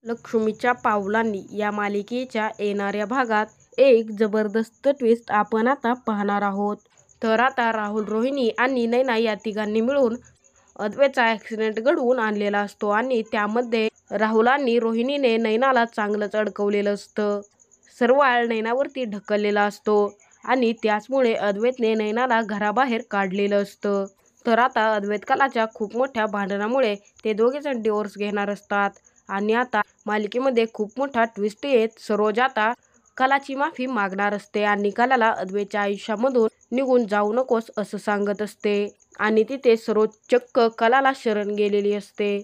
लक्ष्मीच्या पावलांनी या मालिकेच्या येणाऱ्या भागात एक जबरदस्त ट्विस्ट आपण आता पाहणार आहोत। तर आता राहुल, रोहिणी आणि नैना या तिघांनी मिळून अद्वैतचा ॲक्सिडेंट घडवून आणलेला असतो आणि त्यामध्ये राहुल आणि रोहिणीने नैनाला चांगलंच अडकवलेलं असतं। सर्व आळ नैनावरती ढकललेला असतो आणि त्याचमुळे अद्वैतने नैनाला घराबाहेर काढलेलं असतं। तर आता अद्वैत कलाच्या खूप मोठ्या भांडणामुळे ते दोघेजण डिवोर्स घेणार असतात आणि आता मालिकेमध्ये खूप मोठा ट्विस्ट येत सरोज आता कलाची माफी मागणार असते आणि कलाला अद्वैतच्या आयुष्यामधून निघून जाऊ नकोस असं सांगत असते आणि तिथे सरोज चक्क कलाला शरण गेलेली असते।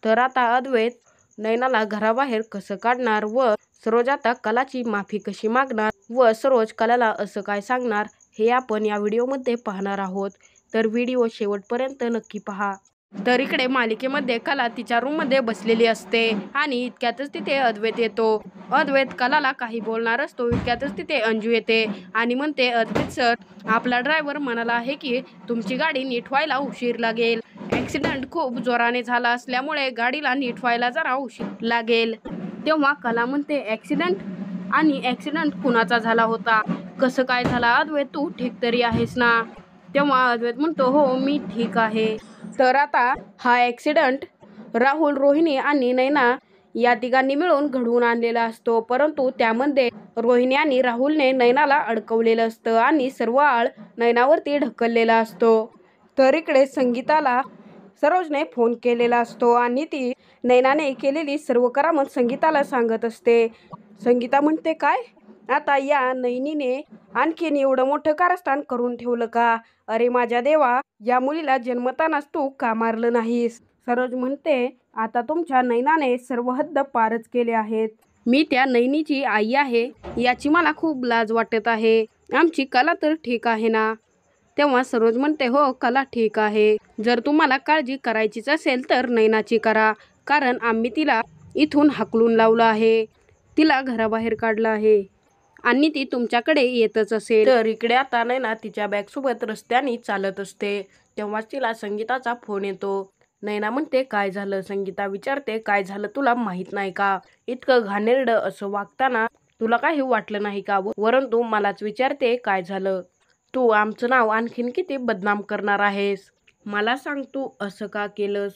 तर आता अद्वैत नैनाला घराबाहेर कसं काढणार व सरोज आता कलाची माफी कशी मागणार व सरोज कलाला असं काय सांगणार हे आपण या व्हिडिओमध्ये पाहणार आहोत। तर व्हिडिओ शेवटपर्यंत नक्की पहा। तर इकडे मालिकेमध्ये कला तिच्या रूममध्ये बसलेली असते आणि इतक्यातच तिथे अद्वैत येतो। अद्वैत कलाला काही बोलणार असतो इतक्यातच तिथे अंजू येते आणि म्हणते, अद्वैत सर, आपला ड्रायव्हर म्हणाला आहे की तुमची गाडी नीट व्हायला उशीर लागेल। ॲक्सिडेंट खूप जोराने झाला असल्यामुळे गाडीला नीट व्हायला जरा उशीर लागेल। तेव्हा कला म्हणते, ॲक्सिडेंट? आणि ॲक्सिडेंट कुणाचा झाला होता? कसं काय झाला अद्वैत? तू ठीक तरी आहेस ना? तेव्हा अद्वैत म्हणतो, हो मी ठीक आहे। तर आता हा ॲक्सिडेंट राहुल, रोहिणी आणि नैना या तिघांनी मिळून घडवून आणलेला असतो, परंतु त्यामध्ये रोहिणी आणि राहुलने नैनाला अडकवलेलं असतं आणि सर्व आळ नैनावरती ढकललेला असतो। तर इकडे संगीताला सरोजने फोन केलेला असतो आणि ती नैनाने केलेली सर्व करामत संगीताला सांगत असते। संगीता म्हणते, काय आता या नैनीने आणखीन एवढं मोठं कारस्थान करून ठेवलं का? अरे माझ्या देवा, या मुलीला जन्मतानाच तू का मारलं नाहीस? सरोज म्हणते, आता तुमच्या नैनाने सर्व हद्द पारच केले आहेत। मी त्या नैनीची आई आहे याची मला खूप लाज वाटत आहे। आमची कला तर ठीक आहे ना? तेव्हा सरोज म्हणते, हो कला ठीक आहे। जर तुम्हाला काळजी करायचीच असेल तर नैनाची करा, कारण आम्ही तिला इथून हाकलून लावलं आहे, तिला घराबाहेर काढलं आहे आणि ती तुमच्याकडे येतच असेल। तर इकडे आता नैना तिच्या बॅगसोबत रस्त्याने चालत असते तेव्हाच तिला संगीताचा फोन येतो। नैना म्हणते, काय झालं? संगीता विचारते, काय झालं तुला माहित नाही का? इतकं घाणेरडं असं वागताना तुला काही वाटलं नाही का? वरून तू मलाच विचारते काय झालं? तू आमचं नाव आणखीन किती बदनाम करणार आहेस? मला सांग, तू असं का केलंस?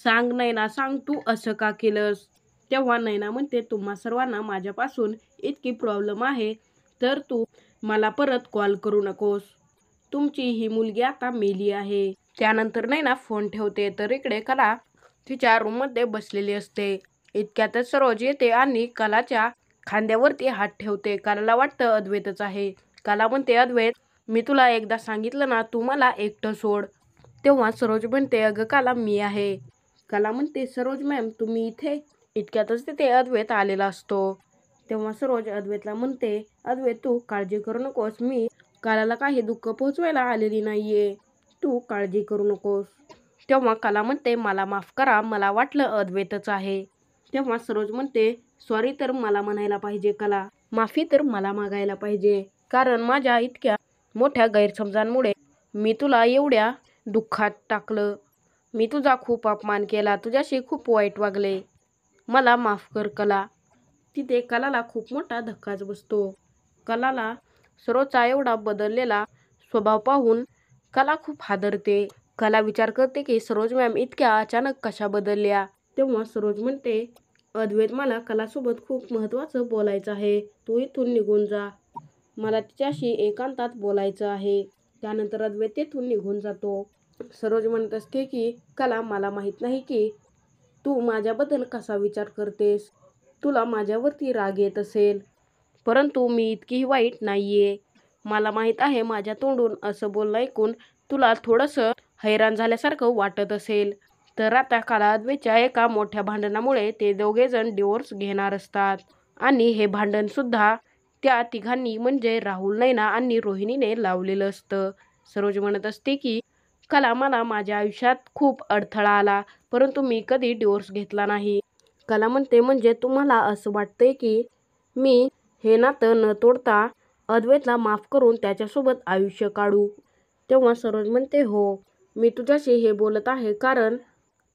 सांग नैना, सांग तू असं का केलंस? तेव्हा नैना म्हणते, तुम्हा सर्वांना माझ्यापासून इतकी प्रॉब्लेम आहे तर तू मला परत कॉल करू नकोस। तुमची ही मुलगी आता मेली आहे। त्यानंतर नैना फोन ठेवते। तर इकडे कला तिच्या रूममध्ये बसलेली असते। इतक्यातच सरोज येते आणि कलाच्या खांद्यावरती हात ठेवते। कलाला वाटतं अद्वैतच आहे। कला म्हणते, अद्वैत, मी तुला एकदा सांगितलं ना, तू मला एकटं सोड। तेव्हा सरोज म्हणते, अगं कला, मी आहे। कला म्हणते, सरोज मॅम तुम्ही इथे? इतक्यातच तिथे अद्वैत आलेला असतो। तेव्हा सरोज अद्वैतला म्हणते, अद्वैत तू काळजी करू नकोस, मी कलाला काही दुःख पोहोचवायला आलेली नाहीये, तू काळजी करू नकोस। तेव्हा कला म्हणते, मला माफ करा, मला वाटलं अद्वैतच आहे। तेव्हा सरोज म्हणते, सॉरी तर मला म्हणायला पाहिजे कला, माफी तर मला मागायला पाहिजे, कारण माझ्या इतक्या मोठ्या गैरसमजांमुळे मी तुला एवढ्या दुःखात टाकलं। मी तुझा खूप अपमान केला, तुझ्याशी खूप वाईट वागले, मला माफ कर कला। तिथे कलाला खूप मोठा धक्काच बसतो। कलाला सरोजचा एवढा बदललेला स्वभाव पाहून कला खूप हादरते। कला विचार करते की सरोज मॅम इतक्या अचानक कशा बदलल्या? तेव्हा सरोज म्हणते, अद्वैत, मला कलासोबत खूप महत्त्वाचं बोलायचं आहे, तू इथून निघून जा, मला तिच्याशी एकांतात बोलायचं आहे। त्यानंतर अद्वैत तेथून निघून जातो। सरोज म्हणत असते की कला, मला माहीत नाही की तू माझ्याबद्दल कसा विचार करतेस, तुला माझ्यावरती राग येत असेल, परंतु मी इतकीही वाईट नाहीये। मला माहीत आहे माझ्या तोंडून असं बोलणं ऐकून तुला थोडंसं हैराण झाल्यासारखं वाटत असेल। तर आता कला अद्वैतच्या एका मोठ्या भांडणामुळे ते दोघेजण डिवोर्स घेणार असतात आणि हे भांडण सुद्धा त्या तिघांनी म्हणजे राहुल, नैना आणि रोहिणीने लावलेलं असतं। सरोज म्हणत असते की कला, मला माझ्या आयुष्यात खूप अडथळा आला, परंतु मी कधी डिवोर्स घेतला नाही। कला म्हणते, म्हणजे तुम्हाला असं वाटतंय की मी हे नातं न तोडता अद्वैतला माफ करून त्याच्यासोबत आयुष्य काढू? तेव्हा सरोज म्हणते, हो, मी तुझ्याशी हे बोलत आहे कारण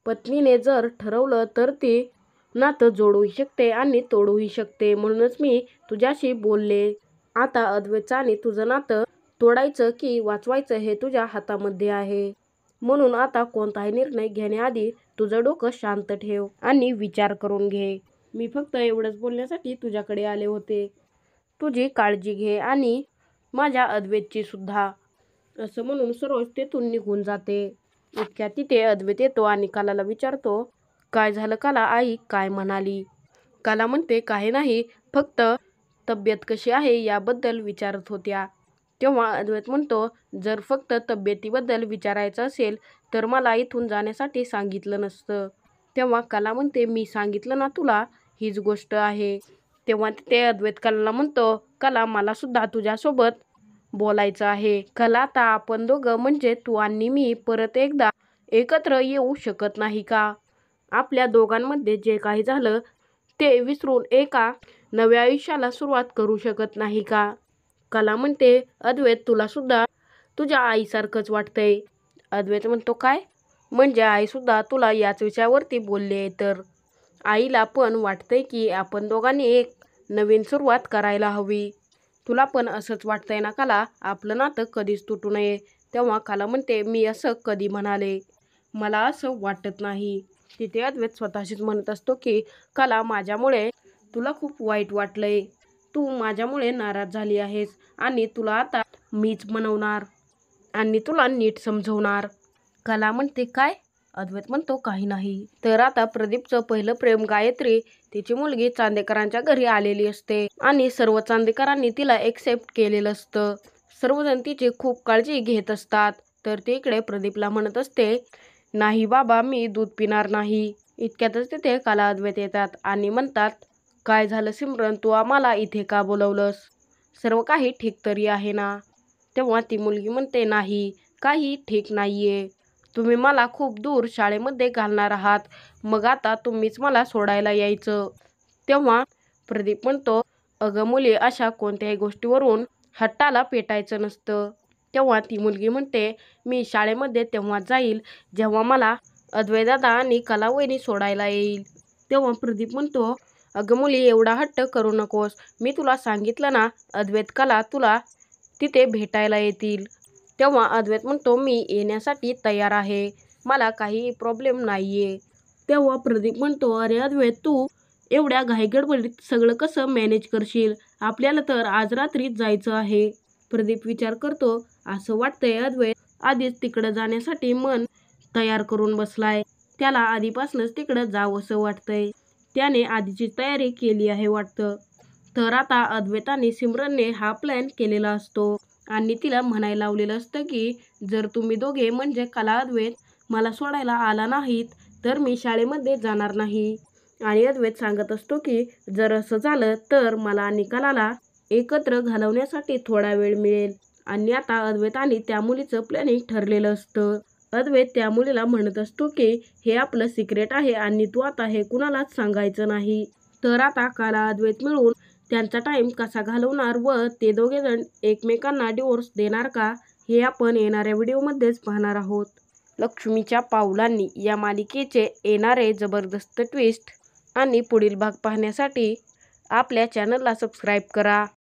पत्नीने जर ठरवलं तर ती नातं जोडूही शकते आणि तोडूही शकते. म्हणूनच मी तुझ्याशी बोलले. आता अद्वैतचं आणि तुझं नातं तोडायचं की वाचवायचं हे तुझ्या हातामध्ये आहे. म्हणून आता कोणताही निर्णय घेण्याआधी तुझं डोकं शांत ठेव आणि विचार करून घे. मी फक्त एवढंच बोलण्यासाठी तुझ्याकडे आले होते. तुझी काळजी घे आणि माझ्या अद्वैतची सुद्धा. असं म्हणून सरोज तेथून निघून जाते. इतक्यात तिथे अद्वैत येतो आणि कलाला विचारतो, काय झालं कला, आई काय म्हणाली? कला म्हणते, काही नाही, फक्त तब्येत कशी आहे याबद्दल विचारत होत्या. तेव्हा अद्वैत म्हणतो, जर फक्त तब्येतीबद्दल विचारायचं असेल तर मला इथून जाण्यासाठी सांगितलं नसतं. तेव्हा कला म्हणते, मी सांगितलं ना तुला, हीच गोष्ट आहे. तेव्हा तिथे अद्वैत कलाला म्हणतो, कला मला सुद्धा तुझ्यासोबत बोलायचं आहे. कला, आता आपण दोघं म्हणजे तू आणि मी परत एकदा एकत्र येऊ शकत नाही का? आपल्या दोघांमध्ये जे काही झालं ते विसरून एका नव्या आयुष्याला सुरुवात करू शकत नाही का? कला म्हणते, अद्वैत तुला सुद्धा तुझ्या आईसारखंच वाटतंय. अद्वैत म्हणतो, काय? म्हणजे आई सुद्धा तुला याच विषयावरती बोलली आहे तर? आईला पण वाटतंय की आपण दोघांनी एक नवीन सुरुवात करायला हवी. तुला पण असंच वाटतंय ना कला? आपलं नातं कधीच तुटू नये. तेव्हा कला म्हणते, मी असं कधी म्हणाले? मला असं वाटत नाही. तिथे अद्वैत स्वतःशीच म्हणत असतो की कला, माझ्यामुळे तुला खूप वाईट वाटलंय. तू माझ्यामुळे नाराज झाली आहेस आणि तुला आता मीच मनवणार आणि तुला नीट समजवणार. कला म्हणते, काय? अद्वैत म्हणतो, काही नाही. तर आता प्रदीपचं पहिलं प्रेम गायत्री तिची मुलगी चांदेकरांच्या घरी आलेली असते आणि सर्व चांदेकरांनी तिला एक्सेप्ट केलेलं असतं. सर्वजण तिची खूप काळजी घेत असतात. तर ती इकडे प्रदीपला म्हणत असते, नाही बाबा, मी दूध पिणार नाही. इतक्यातच तिथे कला अद्वैत येतात आणि म्हणतात, काय झालं सिमरन, तू आम्हाला इथे का बोलवलंस? सर्व काही ठीक तरी आहे ना? तेव्हा ती मुलगी म्हणते, नाही, काही ठीक नाहीये. तुम्ही मला खूप दूर शाळेमध्ये घालणार आहात, मग आता तुम्हीच मला सोडायला यायचं. तेव्हा प्रदीप म्हणतो, अगं मुली, अशा कोणत्याही गोष्टीवरून हट्टाला पेटायचं नसतं. तेव्हा ती मुलगी म्हणते, मी शाळेमध्ये तेव्हा जाईल जेव्हा मला अद्वैतदादा आणि कलावहिनी सोडायला येईल. तेव्हा प्रदीप म्हणतो, अगं मुली, एवढा हट्ट करू नकोस. मी तुला सांगितलं ना, अद्वैत कला तुला तिथे भेटायला येतील. तेव्हा अद्वैत म्हणतो, मी येण्यासाठी तयार आहे, मला काही प्रॉब्लेम नाहीये. तेव्हा प्रदीप म्हणतो, अरे अद्वैत, तू एवढ्या घाईगडबडीत सगळं कसं मॅनेज करशील? आपल्याला तर आज रात्रीच जायचं आहे. प्रदीप विचार करतो, असं वाटतंय अद्वैत आधीच तिकडं जाण्यासाठी मन तयार करून बसलाय. त्याला आधीपासूनच तिकडं जावंसं वाटतंय. त्याने आधीची तयारी केली आहे वाटतं. तर आता अद्वैत आणि सिमरनने हा प्लॅन केलेला असतो आणि तिला म्हणायला लावलेलं असतं की जर तुम्ही दोघे म्हणजे कला अद्वैत मला सोडायला आला नाहीत तर मी शाळेमध्ये जाणार नाही. आणि अद्वैत सांगत असतो की जर असं झालं तर मला आणि कलाला एकत्र घालवण्यासाठी थोडा वेळ मिळेल. आणि आता अद्वैत आणि त्या मुलीचं प्लॅनिंग ठरलेलं असतं. अद्वैत त्या मुलीला म्हणत असतो की हे आपलं सिक्रेट आहे आणि तू आता हे कुणालाच सांगायचं नाही. तर आता कला अद्वैत मिळून त्यांचा टाइम कसा घालवणार व ते दोघेजण एकमेकांना डिवोर्स देणार का, हे आपण येणाऱ्या व्हिडिओमध्येच पाहणार आहोत. लक्ष्मीच्या पावलांनी या मालिकेचे येणारे जबरदस्त ट्विस्ट आणि पुढील भाग पाहण्यासाठी आपल्या चॅनलला सबस्क्राईब करा.